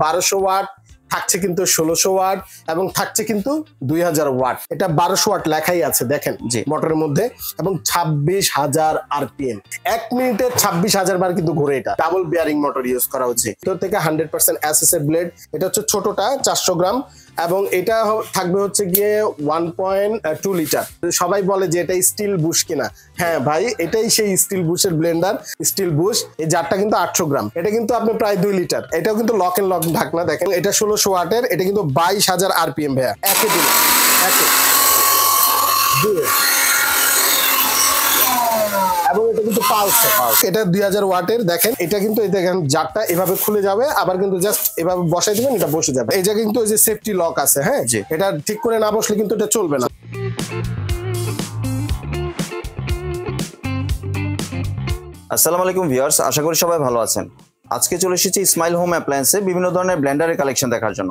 1200 watt, থাকছে কিন্তু 1600 watt এবং থাকছে কিন্তু 2000 ওয়াট। এটা 1200 ওয়াট লেখাই আছে দেখেন মোটরের মধ্যে, এবং 26,000 আরপিএম। 1 মিনিটে 26,000 বার কিন্তু ঘুরে। এটা ডাবল বিয়ারিং মোটর ইউজ করা হচ্ছে। ভিতর থেকে 100% এসএস এর ব্লেড। এটা হচ্ছে ছোটটা 400 গ্রাম এবং এটা থাকবে হচ্ছে গিয়ে 1.2 লিটার। সবাই বলে যে এটা স্টিল বুশ কিনা। হ্যাঁ ভাই, এটাই সেই স্টিল বুশের ব্লেন্ডার, স্টিল বুশ। এই জারটা কিন্তু 800 গ্রাম। এটা কিন্তু আপনি প্রায় 2 লিটার। এটাও কিন্তু লক এন্ড লক ঢাকনা দেখেন। এটা 1600 ওয়াটের। এটা কিন্তু 22,000 আরপিএম ভাইয়া। একে দিন একে দুয়ে, এবং এটা কিন্তু পালসে। এটা 2000 ওয়াটের দেখেন। এটা কিন্তু এই দেখেন জারটা এভাবে খুলে যাবে, আবার কিন্তু জাস্ট এভাবে বসাই দিবেন, এটা বসে যাবে। এই জায়গায় কিন্তু ওই যে সেফটি লক আছে। হ্যাঁ, এটা ঠিক করে না বসলে কিন্তু এটা চলবে না। আসসালামু আলাইকুম ভিউয়ার্স, আশা করি সবাই ভালো আছেন। আজকে চলে এসেছি স্মাইল হোম অ্যাপ্লায়েন্সে বিভিন্ন ধরনের ব্লেন্ডারের কালেকশন দেখার জন্য।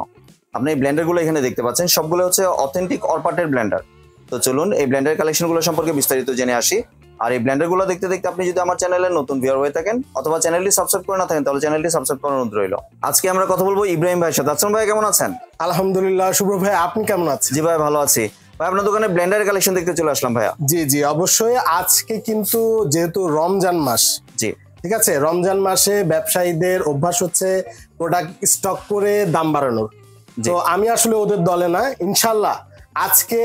আপনি এই ব্লেন্ডারগুলো এখানে দেখতে পাচ্ছেন, সবগুলো হচ্ছে অথেন্টিক অরপাটের ব্লেন্ডার। তো চলুন এই ব্লেন্ডার কালেকশনগুলো সম্পর্কে বিস্তারিত জেনে আসি। আর এই ব্লেন্ডারগুলো দেখতে দেখতে আপনি যদি আমার চ্যানেলের নতুন ভিউয়ার হয়ে থাকেন অথবা চ্যানেলটি সাবস্ক্রাইব করে না থাকেন, তাহলে চ্যানেলটি সাবস্ক্রাইব করার অনুরোধ রইল। আজকে আমরা কথা বলবো ইব্রাহিম ভাইয়ের সাথে। আসসালামু ভাই, কেমন আছেন? আলহামদুলিল্লাহ শুভ্র ভাই, আপনি কেমন আছেন? জি ভাই, ভালো আছি। ভাই, আপনার দোকানে ব্লেন্ডারের কালেকশন দেখতে চলে আসলাম ভাইয়া। জি জি অবশ্যই। আজকে কিন্তু যেহেতু রমজান মাস, জি ঠিক আছে, রমজান মাসে ব্যবসায়ীদের অভ্যাস হচ্ছে প্রোডাক্ট স্টক করে দাম বাড়ানোর। তো আমি আসলে ওদের দলে না। ইনশাল্লাহ আজকে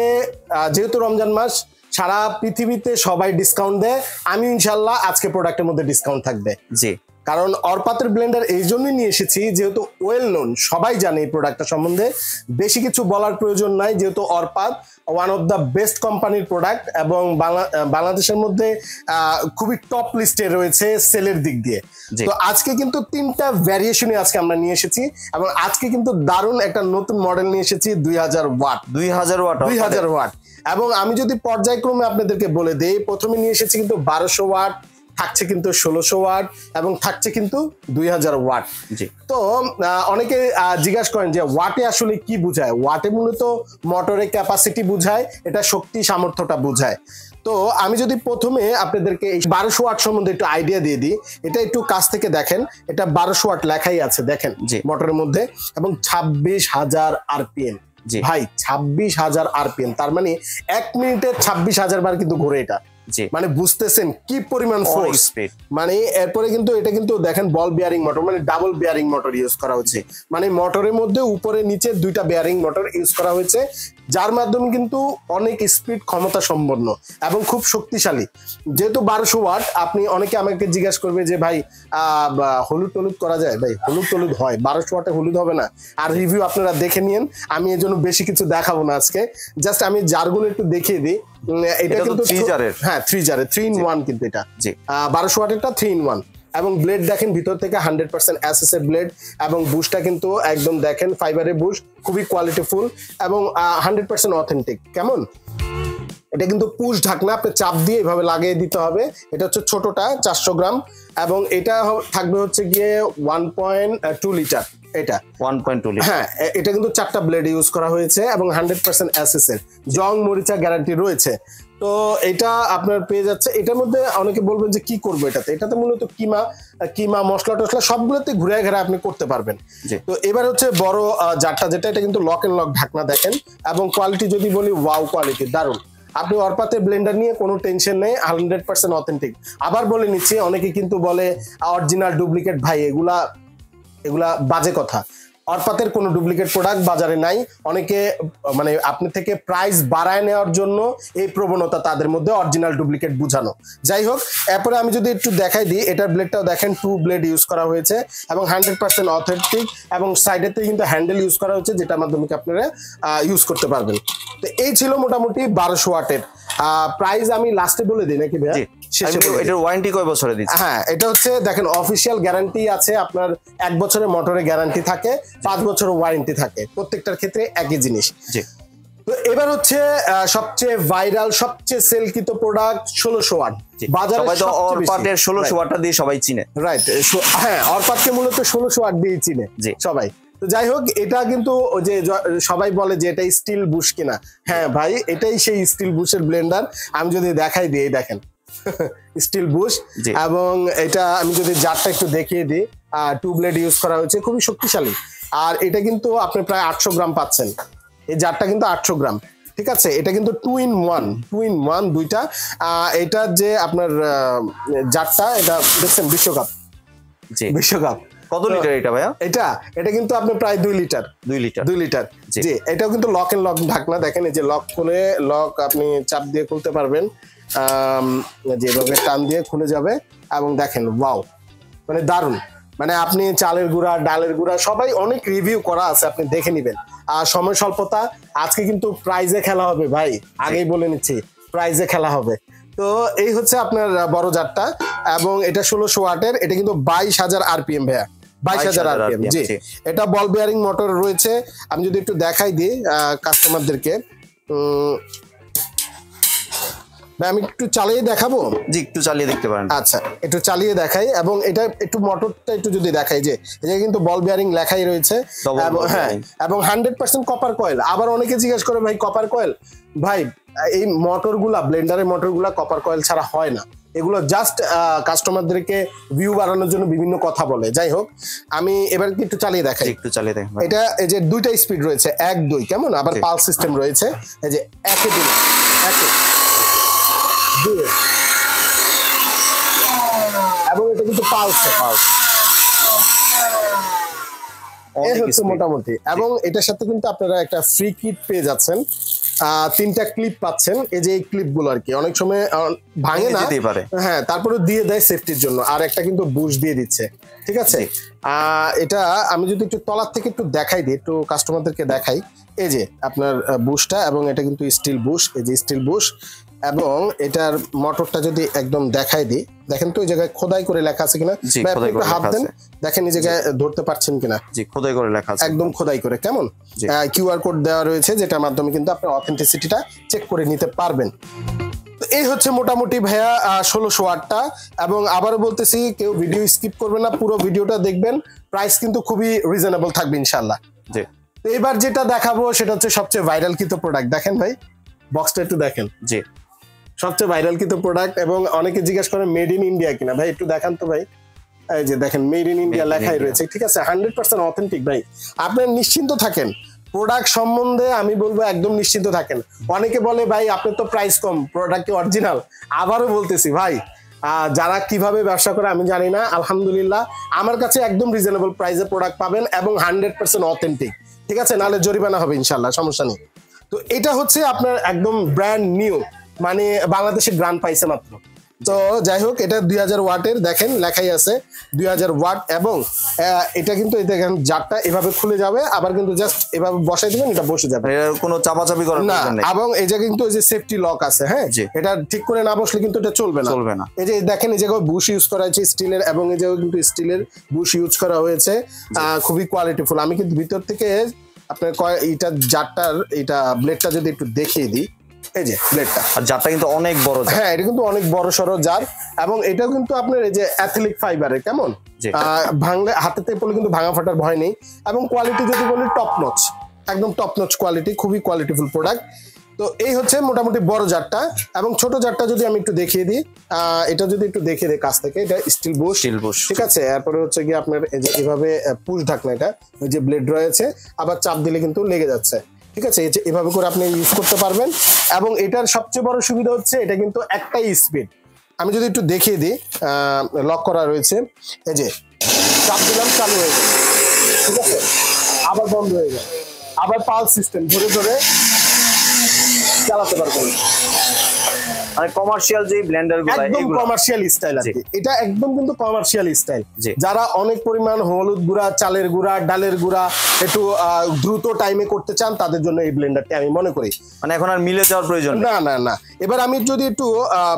যেহেতু রমজান মাস, সারা পৃথিবীতে সবাই ডিসকাউন্ট দেয়, আমি ইনশাল্লাহ আজকে প্রোডাক্টের মধ্যে ডিসকাউন্ট থাকবে। জি, কারণ অরপাতের ব্লেন্ডার এই জন্যই নিয়ে এসেছি যেহেতু ওয়েল নোন, সবাই জানে এই প্রোডাক্টটা সম্বন্ধে, বেশি কিছু বলার প্রয়োজন নাই। যেহেতু অরপাত ওয়ান অফ দ্য বেস্ট কোম্পানির প্রোডাক্ট এবং বাংলাদেশের মধ্যে খুবই টপ লিস্টে রয়েছে সেলের দিক দিয়ে। তো আজকে কিন্তু 3টা ভ্যারিয়েশনে আজকে আমরা নিয়ে এসেছি, এবং আজকে কিন্তু দারুণ একটা নতুন মডেল নিয়ে এসেছি 2000 ওয়াট। 2000 ওয়াট। এবং আমি যদি পর্যায়ক্রমে আপনাদেরকে বলে দেই, প্রথমে নিয়ে এসেছি কিন্তু 1200 ওয়াট, থাকছে কিন্তু 1600 ওয়াট এবং থাকছে কিন্তু 2000 ওয়াট। তো অনেকে জিজ্ঞাসা করেন যে ওয়াটে আসলে কি বোঝায়। ওয়াটে মূলত মোটরের ক্যাপাসিটি বোঝায়, এটা শক্তি সামর্থ্যটা বোঝায়। তো আমি যদি প্রথমে আপনাদেরকে এই 1200 ওয়াট সম্বন্ধে একটু আইডিয়া দিয়ে দিই, এটা একটু কাছ থেকে দেখেন। এটা 1200 ওয়াট লেখাই আছে দেখেন মোটরের মধ্যে, এবং 26,000 আরপিএম। ভাই 26,000 আরপিএম, তার মানে 1 মিনিটে 26,000 বার কিন্তু ঘুরে। এটা মানে বুঝতেছেন কি পরিমাণ ফোর্স। মানে এরপরে কিন্তু এটা কিন্তু দেখেন বল বিয়ারিং মোটর, মানে ডাবল বিয়ারিং মোটর ইউজ করা হচ্ছে। মানে মোটরের মধ্যে উপরে নিচে 2টা বিয়ারিং মোটর ইউজ করা হয়েছে, যার মাধ্যমে কিন্তু অনেক স্পিড ক্ষমতা সম্পন্ন এবং খুব শক্তিশালী। যেহেতু 1200 ওয়াট, আপনি অনেকে আমাকে জিজ্ঞাসা করবে যে ভাই হলুদ টলুদ করা যায়? ভাই হলুদ টলুদ হয়, 1200 ওয়াটে হলুদ হবে না। আর রিভিউ আপনারা দেখে নিন, আমি এর জন্য বেশি কিছু দেখাবো না আজকে, জাস্ট আমি জারগুলো একটু দেখিয়ে দিই। এটা কিন্তু 3 জারের, হ্যাঁ 3 জারের 3 in 1 কিন্তু এটা 1200 ওয়াটেরটা 3 in 1। এবং ব্লেড দেখেন ভিতর থেকে 100% এসএস এর ব্লেড, এবং বুশটা কিন্তু একদম দেখেন ফাইবারের বুশ, খুবই কোয়ালিটিফুল এবং 100% অথেন্টিক। কেমন? এটা কিন্তু পুশ ঢাকনা, আপনি চাপ দিয়ে এভাবে লাগিয়ে দিতে হবে। এটা হচ্ছে ছোটটা 400 গ্রাম, এবং এটা থাকবে হচ্ছে গিয়ে 1.2 লিটার। এটা 1.2 লিটার। হ্যাঁ, এটা কিন্তু 4টা ব্লেড ইউজ করা হয়েছে এবং 100% এসএস এর জং মরিচা গ্যারান্টি রয়েছে। তো এটা আপনার পেয়ে যাচ্ছে। এটার মধ্যে অনেকে বলবেন যে কি করবো এটাতে। এটাতে মূলত কিমা মশলা টসলা সবগুলোতে ঘুরে ঘেরা আপনি করতে পারবেন। তো এবার হচ্ছে বড় জারটা, যেটা এটা কিন্তু লক এন্ড লক ঢাকনা দেখেন, এবং কোয়ালিটি যদি বলি ওয়াও কোয়ালিটি, দারুণ। আপনি অরপাতের ব্লেন্ডার নিয়ে কোনো টেনশন নেই, 100% অথেন্টিক। আবার বলে নিচ্ছি, অনেকে কিন্তু বলে অরিজিনাল ডুপ্লিকেট। ভাই এগুলা বাজে কথা। অরপাতের কোনো ডুপ্লিকেট প্রোডাক্ট বাজারে নাই। অনেকে মানে আপনি থেকে প্রাইস বাড়ায় নেওয়ার জন্য এই প্রবণতা তাদের মধ্যে, অরিজিনাল ডুপ্লিকেট বুঝানো। যাই হোক, এরপরে আমি যদি একটু দেখাই দিই, এটার ব্লেডটাও দেখেন 2 ব্লেড ইউজ করা হয়েছে এবং 100% অথেন্টিক, এবং সাইডেতে কিন্তু হ্যান্ডেল ইউজ করা হচ্ছে, যেটার মাধ্যমে আপনারা ইউজ করতে পারবেন। তো এই ছিল মোটামুটি 1200 ওয়াটের প্রাইস। আমি লাস্টে বলে দিই নাকি ভাইয়া? এটার ওয়ারেন্টি কয় বছরে দিচ্ছে? হ্যাঁ, এটা হচ্ছে দেখেন অফিসিয়াল গ্যারান্টি আছে আপনার 1 বছরের মোটরের গ্যারান্টি থাকে, 5 বছরের ওয়ারেন্টি থাকে, প্রত্যেকটার ক্ষেত্রে একই জিনিস। তো এবার হচ্ছে সবচেয়ে ভাইরাল, সবচেয়ে সেলকৃত প্রোডাক্ট 1600 ওয়াট। বাজারে অরপাতের 1600 ওয়াটটা দিয়ে সবাই চিনে, রাইট? হ্যাঁ, অরপাতকে মূলত 1600 ওয়াট দিয়ে চিনে সবাই। তো যাই হোক, এটা কিন্তু যে সবাই বলে যে এটা স্টিল বুশ কিনা। হ্যাঁ ভাই, এটাই সেই স্টিল বুশের ব্লেন্ডার। আমি যদি দেখাই দিই, দেখেন স্টিল বুশ, এবং এটা আমি যদি জারটা একটু দেখিয়ে দিই, 2 ব্লেড ইউজ করা হয়েছে, খুবই শক্তিশালী। আর এটা কিন্তু আপনি প্রায় 800 গ্রাম পাচ্ছেন। এই জারটা কিন্তু 800 গ্রাম, ঠিক আছে। এটা কিন্তু 2 in 1 দুইটা। এটা যে আপনার জারটা, এটা দেখছেন বিশ্বকাপ, বিশ্বকাপ কত লিটার এটা ভাইয়া? এটা কিন্তু আপনি প্রায় 2 লিটার। 2 লিটার জি। এটাও কিন্তু লক এন্ড লক ঢাকনা, দেখেন এই যে লক খুলে, লক আপনি চাপ দিয়ে খুলতে পারবেন, যেভাবে টান দিয়ে খুলে যাবে। এবং দেখেন ওয়াও, মানে দারুণ। মানে আপনি চালের গুঁড়া, ডালের গুঁড়া সবাই অনেক রিভিউ করা আছে, আপনি দেখে নেবেন। আর সময় স্বল্পতা, আজকে কিন্তু প্রাইজে খেলা হবে ভাই, আগেই বলে নিচ্ছি, প্রাইজে খেলা হবে। তো এই হচ্ছে আপনার বড় জারটা, এবং এটা 1600 ওয়াটের। এটা কিন্তু 22,000 RPM ভাইয়া, 22,000 RPM। জি, এটা বল বিয়ারিং মোটর রয়েছে। আমি যদি একটু দেখাই দিই কাস্টমারদেরকে, আমি একটু চালিয়ে দেখাবো। জি, একটু চালিয়ে দেখতে পারেন। আচ্ছা, একটু চালিয়ে দেখাই। এবং এটা একটু মোটরটা একটু যদি দেখাই, যে এটা কিন্তু বল বিয়ারিং লেখাই রয়েছে। হ্যাঁ, এবং 100% কপার কয়েল। আবার অনেকে জিজ্ঞেস করে ভাই কপার কয়েল, ভাই এই মোটরগুলা, ব্লেন্ডারের মোটরগুলা কপার কয়েল ছাড়া হয় না। এগুলো জাস্ট কাস্টমারদেরকে ভিউ বাড়ানোর জন্য বিভিন্ন কথা বলে। যাই হোক, আমি এবার একটু চালিয়ে দেখাই। একটু চালিয়ে দেখেন। এটা এই যে দুইটা স্পিড রয়েছে, 1 2, কেমন? আবার পালস সিস্টেম রয়েছে, এই যে একে দিন, একে দিয়ে, এবং এটা কিন্তু পালস মোটামুটি। এবং এটার সাথে কিন্তু আপনারা একটা ফ্রি কিট পেয়ে যাচ্ছেন, 3টা ক্লিপ পাচ্ছেন। এই যে এই ক্লিপ গুলো আর কি অনেক সময় ভাঙে না, হ্যাঁ, তারপরে দিয়ে দেয় সেফটির জন্য। আর একটা কিন্তু বুশ দিয়ে দিচ্ছে, ঠিক আছে। এটা আমি যদি একটু তলার থেকে একটু দেখাই দিই, একটু কাস্টমারদেরকে দেখাই। এই যে আপনার বুশটা, এবং এটা কিন্তু স্টিল বুশ, এই যে স্টিল বুশ। এবং এটার মোটরটা যদি একদম দেখাই দিই, দেখেন তো ওই জায়গায় খোদাই করে লেখা আছে কিনা, হাত দেন, দেখেন এই জায়গায় ধরতে পারছেন কিনা। জি, খোদাই করে লেখা আছে, একদম খোদাই করে, কেমন? কিউআর কোড দেওয়া রয়েছে, যেটার মাধ্যমে কিন্তু আপনি অথেন্টিসিটিটা চেক করে নিতে পারবেন। এই হচ্ছে মোটামুটি ভাইয়া 1600 ওয়াটটা। এবং আবারও বলতেছি, কেউ ভিডিও স্কিপ করবেন না, পুরো ভিডিওটা দেখবেন। প্রাইস কিন্তু খুবই রিজনেবল থাকবে ইনশাআল্লাহ। জি। তো এবার যেটা দেখাবো সেটা হচ্ছে সবচেয়ে ভাইরাল কৃত প্রোডাক্ট। দেখেন ভাই, বক্সটা একটু দেখেন। জি, সবচেয়ে ভাইরাল কৃত প্রোডাক্ট। এবং অনেকে জিজ্ঞাসা করে মেড ইন ইন্ডিয়া কিনা, ভাই একটু দেখান তো ভাই। এই যে দেখেন, মেড ইন ইন্ডিয়া লেখাই রয়েছে, ঠিক আছে। 100% অথেন্টিক ভাই, আপনার নিশ্চিন্ত থাকেন প্রোডাক্ট সম্বন্ধে। আমি বলবো একদম নিশ্চিন্ত থাকেন। অনেকে বলে ভাই আপনার তো প্রাইস কম, প্রোডাক্ট কি অরিজিনাল? আবারও বলতেছি ভাই, যারা কিভাবে ব্যবসা করে আমি জানি না, আলহামদুলিল্লাহ আমার কাছে একদম রিজনেবল প্রাইসে প্রোডাক্ট পাবেন, এবং 100% অথেন্টিক, ঠিক আছে। নাহলে জরিমানা হবে ইনশাল্লাহ, সমস্যা নেই। তো এটা হচ্ছে আপনার একদম ব্র্যান্ড নিউ, মানে বাংলাদেশে গ্রান্ট পাইছে মাত্র। তো যাই হোক, এটা 2000 ওয়াটের, দেখেন লেখাই আছে 2000 ওয়াট। এবং এটা কিন্তু দেখেন জারটা এভাবে খুলে যাবে, আবার কিন্তু জাস্ট এভাবে বসাই দিবেন, এটা বসে যাবে, কোনো চাপাচাপি করার না। এবং এই জায়গায় কিন্তু ওই যে সেফটি লক আছে, হ্যাঁ, এটা ঠিক করে না বসলে কিন্তু এটা চলবে না। এই যে দেখেন, এই জায়গায় বুশ ইউজ করা হয়েছে স্টিলের, এবং এই জায়গায় কিন্তু স্টিলের বুশ ইউজ করা হয়েছে, খুবই কোয়ালিটিফুল। আমি কিন্তু ভিতর থেকে আপনার এইটা জারটার এইটা ব্লেডটা যদি একটু দেখিয়ে দিই, এই যে ব্লেডটা, আর জারটা কিন্তু অনেক বড়। হ্যাঁ, এটা কিন্তু অনেক বড় সড়ো জার। এবং এটাও কিন্তু আপনার এই যে অ্যাথলিক ফাইবারের, কেমন? ভাঙলে হাতেতে পড়লে কিন্তু ভাঙা ফাটার ভয় নেই। এবং কোয়ালিটি যদি বলি টপ নচ, একদম টপ নচ কোয়ালিটি, খুবই কোয়ালিটিফুল প্রোডাক্ট। তো এই হচ্ছে মোটামুটি বড় জারটা। এবং ছোট জারটা যদি আমি একটু দেখিয়ে দিই, এটা যদি একটু দেখিয়ে দিই কাছ থেকে, এটা স্টিল বুশ, ঠিক আছে। এরপরে হচ্ছে কি আপনার এই যে এভাবে পুশ ঢাকনা, এটা ওই যে ব্লেড রয়েছে, আবার চাপ দিলে কিন্তু লেগে যাচ্ছে, ঠিক আছে। এভাবে করে আপনি ইউজ করতে পারবেন। এবং এটার সবচেয়ে বড় সুবিধা হচ্ছে এটা কিন্তু একটাই স্পিড। আমি যদি একটু দেখিয়ে দিই, লক করা রয়েছে, এই যে চাপ দিলাম চালু হয়ে যায়, ঠিক আছে, আবার বন্ধ হয়ে যায়, আবার পালস সিস্টেম, ধরে ধরে চালাতে পারবেন। মানে কমার্শিয়াল যে ব্লেন্ডারগুলো, একদম কমার্শিয়াল স্টাইল আছে, এটা একদম কিন্তু কমার্শিয়াল স্টাইল। যারা অনেক পরিমাণ হলুদ গুঁড়া, চালের গুঁড়া, ডালের গুঁড়া একটু দ্রুত টাইমে করতে চান, তাদের জন্য এই ব্লেন্ডারটি আমি মনে করি। মানে এখন আর মিলে যাওয়ার প্রয়োজন না। এবার আমি যদি একটু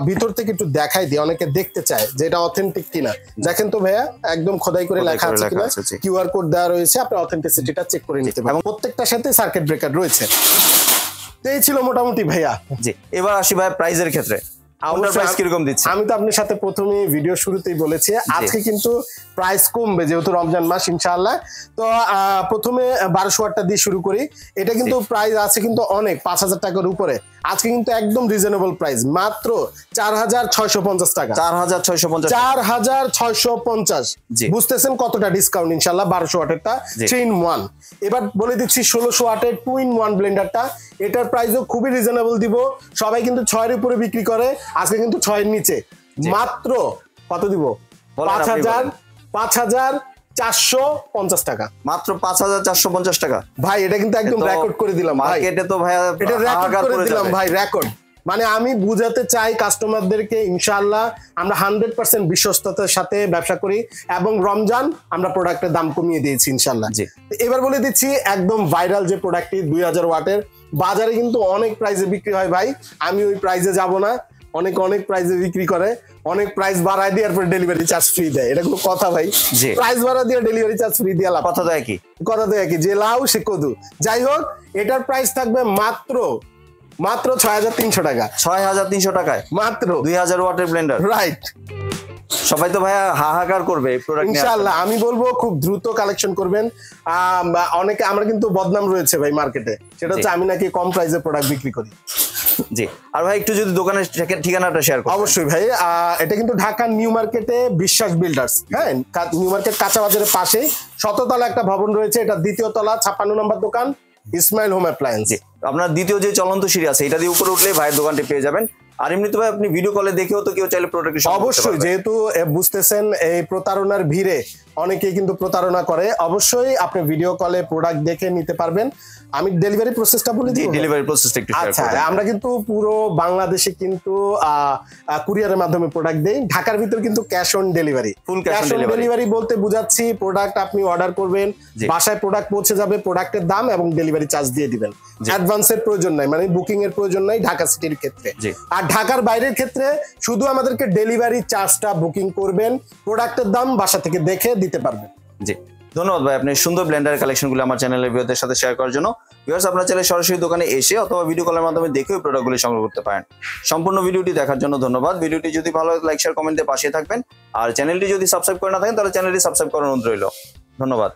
ভিতর থেকে একটু দেখাই দিই, অনেকে দেখতে চায় যে এটা অথেন্টিক কিনা। দেখেন তো ভাইয়া, একদম খোদাই করে লেখা আছে কিনা, কিউআর কোড দেওয়া রয়েছে, আপনার অথেন্টিসিটিটা চেক করে নিতে পারবেন। প্রত্যেকটার সাথে সার্কিট ব্রেকার রয়েছে। এই ছিল মোটামুটি ভাইয়া। জি, এবার আসি ভাই প্রাইজের ক্ষেত্রে। কোনটার প্রাইস কিরকম দিচ্ছে? আমি তো আপনার সাথে প্রথমে ভিডিও শুরুতেই বলেছি আজকে কিন্তু প্রাইস কমবে যেহেতু রমজান মাস ইনশাআল্লাহ। তো প্রথমে 1200 ওয়াটটা দিয়ে শুরু করি। এটা কিন্তু প্রাইস আছে কিন্তু অনেক 5000 টাকার উপরে। আজকে কিন্তু একদম রিজনেবল প্রাইস, মাত্র 4650 টাকা। 4650, 4650। বুঝতেছেন কতটা ডিসকাউন্ট ইনশাআল্লাহ। 1200 ওয়াটেরটা 3 in 1। এবার বলে দিচ্ছি 1600 ওয়াটের 2 in 1 ব্লেন্ডারটা। এটার প্রাইসও খুবই রিজনেবল দিব। সবাই কিন্তু 6 এর উপরে বিক্রি করে, আজকে কিন্তু 6 এর নিচে মাত্র কত দিব? 5450 টাকা। মাত্র 5450 টাকা ভাই, এটা কিন্তু একদম রেকর্ড করে দিলাম ভাই। মার্কেটে তো ভাই এটা রেকর্ড করে দিলাম ভাই, রেকর্ড। মানে আমি বুঝাতে চাই কাস্টমারদেরকে ইনশাআল্লাহ আমরা 100% বিশ্বস্ততার সাথে ব্যবসা করি এবং রমজান আমরা প্রোডাক্টের দাম কমিয়ে দিয়েছি ইনশাআল্লাহ। এবার বলে দিচ্ছি একদম ভাইরাল যে প্রোডাক্টটি 2000 ওয়াটের, বাজারে কিন্তু অনেক প্রাইসে বিক্রি হয় ভাই। আমি ওই প্রাইসে যাব না, অনেক প্রাইসে বিক্রি করে, অনেক প্রাইস বাড়ায় দিয়ে এরপর ডেলিভারি চার্জ ফ্রি দেয়। এটা কোনো কথা ভাই? প্রাইস বাড়া দিয়ে ডেলিভারি চার্জ ফ্রি দিয়ে কথা তো একই, কথা তো একই, যে লাউ সে কদু। যাই হোক, এটার প্রাইস থাকবে মাত্র 6300 টাকা। 6300 টাকায় মাত্র 2000 ওয়াটের ব্লেন্ডার, রাইট? সবাই তো ভাইয়া হাহাকার করবে এই প্রোডাক্ট নিয়ে। ইনশাআল্লাহ আমি বলবো খুব দ্রুত কালেকশন করবেন। অনেকে আমরা কিন্তু বদনাম রয়েছে ভাই মার্কেটে, সেটা হচ্ছে আমি নাকি কম প্রাইসে প্রোডাক্ট বিক্রি করি। জি, আর ভাই একটু যদি দোকানের ঠিকানাটা শেয়ার করুন। অবশ্যই ভাই, এটা কিন্তু ঢাকা নিউ মার্কেটে বিশ্বাস বিল্ডার্স, হ্যাঁ, নিউ মার্কেট কাঁচা বাজারের পাশে 100 তলা একটা ভবন রয়েছে। এটা 2য় তলা 56 নম্বর দোকান, ইসমাইল হোম অ্যাপ্লায়েন্স। আপনার দ্বিতীয় যে চলন্ত সিঁড়ি আছে এটা দিয়ে উপরে উঠলে ভাইয়ের দোকানটি পেয়ে যাবেন। আর এমনিতে ভাই আপনি ভিডিও কলে দেখেও তো কেউ চাইলে প্রোডাক্ট অবশ্যই, যেহেতু বুঝতেছেন এই প্রতারণার ভিড়ে অনেকেই কিন্তু প্রতারণা করে, অবশ্যই আপনি ভিডিও কলে প্রোডাক্ট দেখে নিতে পারবেন। আমি ডেলিভারি প্রসেসটা বলে দিই। ডেলিভারি প্রসেসটা একটু শেয়ার করুন। আচ্ছা, আমরা কিন্তু পুরো বাংলাদেশে কিন্তু কুরিয়ারের মাধ্যমে প্রোডাক্ট দেই। ঢাকার ভিতর কিন্তু cash on delivery, full cash on delivery বলতে বুঝাচ্ছি প্রোডাক্ট আপনি অর্ডার করবেন, বাসায় প্রোডাক্ট পৌঁছে যাবে, প্রোডাক্টের দাম এবং ডেলিভারি চার্জ দিয়ে দিবেন। অ্যাডভান্সের প্রয়োজন নাই, মানে বুকিং এর প্রয়োজন নাই ঢাকা সিটির ক্ষেত্রে। আর ঢাকার বাইরের ক্ষেত্রে শুধু আমাদেরকে ডেলিভারি চার্জটা বুকিং করবেন, প্রোডাক্টের দাম বাসা থেকে দেখে দিতে পারবেন। জি, ধন্যবাদ ভাই আপনি সুন্দর ব্লেন্ডারের কালেকশনগুলো আমার চ্যানেলের ভিউয়ারদের সাথে শেয়ার করার জন্য। ভিউয়ার্স, আপনারা চাইলে সরাসরি দোকানে এসে অথবা ভিডিও কলের মাধ্যমে দেখেও প্রোডাক্টগুলো সংগ্রহ করতে পারেন। সম্পূর্ণ ভিডিওটি দেখার জন্য ধন্যবাদ। ভিডিওটি যদি ভালো লাগে লাইক শেয়ার কমেন্টে পাশে থাকবেন। আর চ্যানেলটি যদি সাবস্ক্রাইব করে না থাকেন তাহলে চ্যানেলটি সাবস্ক্রাইব করার অনুরোধ রইল। ধন্যবাদ।